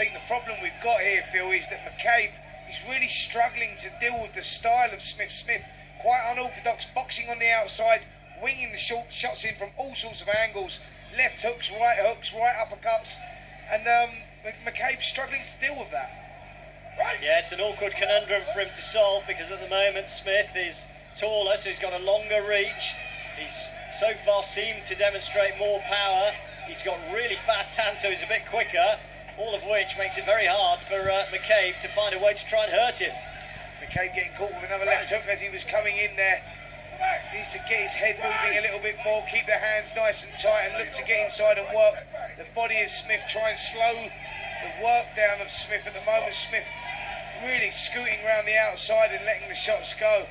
think the problem we've got here, Phil, is that McCabe is really struggling to deal with the style of Smith. Smith, quite unorthodox, boxing on the outside, winging the short shots in from all sorts of angles, left hooks, right uppercuts, and McCabe's struggling to deal with that. Yeah, it's an awkward conundrum for him to solve, because at the moment Smith is taller, so he's got a longer reach. He's so far seemed to demonstrate more power. He's got really fast hands, so he's a bit quicker, all of which makes it very hard for McCabe to find a way to try and hurt him. McCabe getting caught with another left hook as he was coming in there. Needs to get his head moving a little bit more, keep the hands nice and tight, and look to get inside and work the body of Smith, try and slow the work down of Smith. At the moment, Smith really scooting around the outside and letting the shots go.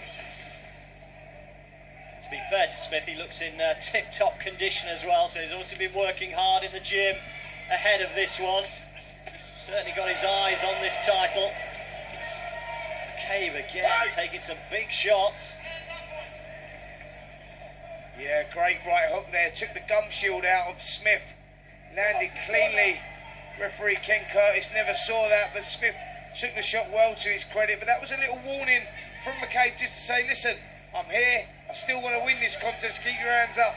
To be fair to Smith, he looks in tip-top condition as well, so he's also been working hard in the gym ahead of this one. Certainly got his eyes on this title. McCabe again taking some big shots. Yeah, great right hook there, took the gum shield out of Smith, landed cleanly. Referee Ken Curtis never saw that, but Smith took the shot well to his credit. But that was a little warning from McCabe just to say, listen, I'm here, I still want to win this contest, keep your hands up.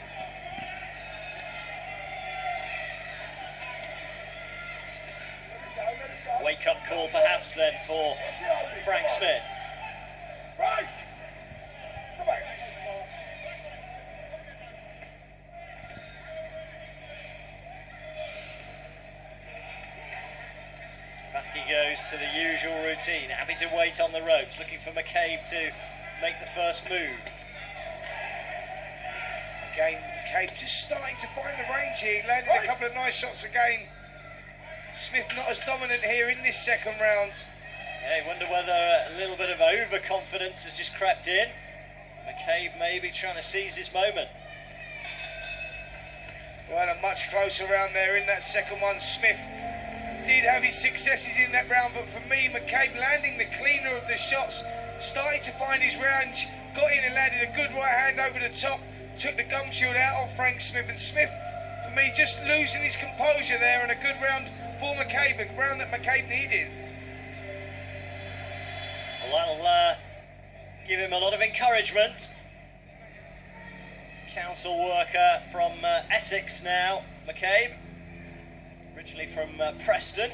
Wake-up call perhaps then for Frank Smith. Right. Back he goes to the usual routine, happy to wait on the ropes, looking for McCabe to make the first move. Again, McCabe just starting to find the range here. He landed a couple of nice shots again. Smith not as dominant here in this second round. Yeah, I wonder whether a little bit of overconfidence has just crept in. McCabe maybe trying to seize this moment. Well, a much closer round there in that second one. Smith did have his successes in that round, but for me, McCabe landing the cleaner of the shots, starting to find his range, got in and landed a good right hand over the top, took the gum shield out on Frank Smith, and Smith, for me, just losing his composure there, and a good round for McCabe, a round that McCabe needed. Well, that'll give him a lot of encouragement. Council worker from Essex now, McCabe, originally from Preston.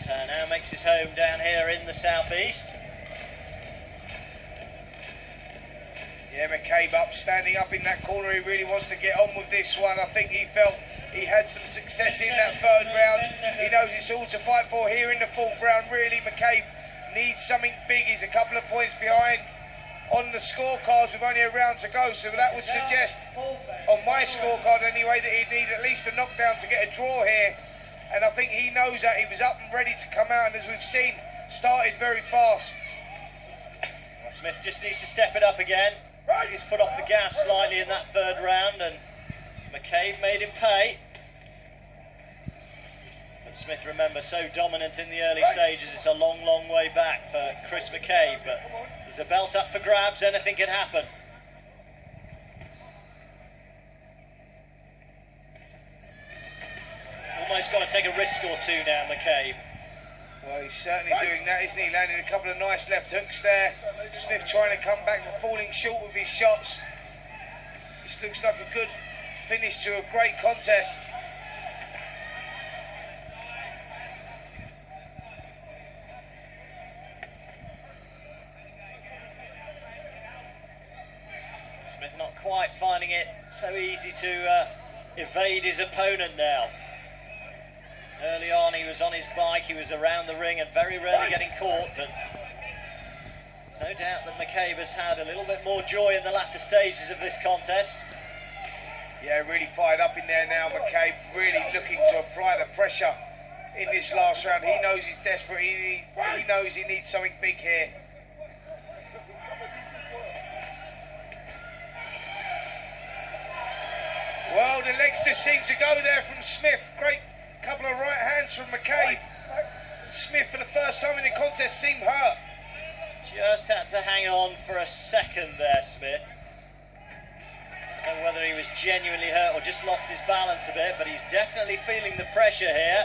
Now makes his home down here in the southeast. Yeah, McCabe standing up in that corner. He really wants to get on with this one. I think he felt he had some success in that third round. He knows it's all to fight for here in the fourth round. Really, McCabe needs something big. He's a couple of points behind on the scorecards with only a round to go. So that would suggest, on my scorecard anyway, that he'd need at least a knockdown to get a draw here. And I think he knows that. He was up and ready to come out, and as we've seen, started very fast. Well, Smith just needs to step it up again. Took his foot off the gas slightly in that third round, and McCabe made him pay. But Smith, remember, so dominant in the early stages, it's a long, long way back for Chris McCabe. But there's a belt up for grabs, anything can happen. Almost got to take a risk or two now, McCabe. Well, he's certainly doing that, isn't he? Landing a couple of nice left hooks there. Smith trying to come back but falling short with his shots. This looks like a good finish to a great contest. Smith not quite finding it so easy to evade his opponent now. Early on he was on his bike, he was around the ring and very rarely getting caught, but there's no doubt that McCabe has had a little bit more joy in the latter stages of this contest. Yeah, really fired up in there now, McCabe, really looking to apply the pressure in this last round. He knows he's desperate, he knows he needs something big here. Well, the legs just seem to go there from Smith. Great couple of right hands from McCabe. Smith, for the first time in the contest, seemed hurt. Just had to hang on for a second there, Smith. I don't know whether he was genuinely hurt or just lost his balance a bit, but he's definitely feeling the pressure here.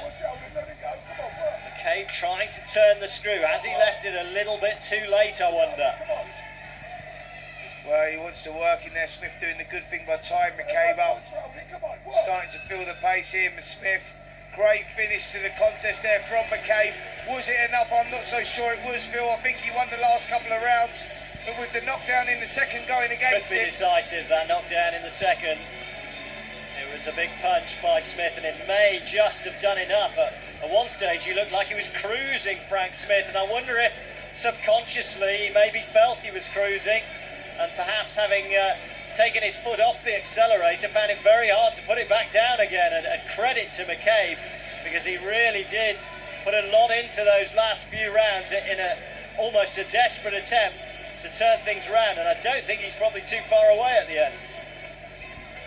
McCabe trying to turn the screw. Has he left it a little bit too late, I wonder? Well, he wants to work in there. Smith doing the good thing by tying McCabe up. Starting to feel the pace here, Smith. Great finish to the contest there from McCabe. Was it enough? I'm not so sure it was, Phil. I think he won the last couple of rounds, but with the knockdown in the second going against him. Could be decisive, that knockdown in the second. It was a big punch by Smith, and it may just have done enough. At one stage, he looked like he was cruising Frank Smith, and I wonder if subconsciously he maybe felt he was cruising, and perhaps having taken his foot off the accelerator, found it very hard to put it back down again. And credit to McCabe, because he really did put a lot into those last few rounds in almost a desperate attempt to turn things around, and I don't think he's probably too far away at the end.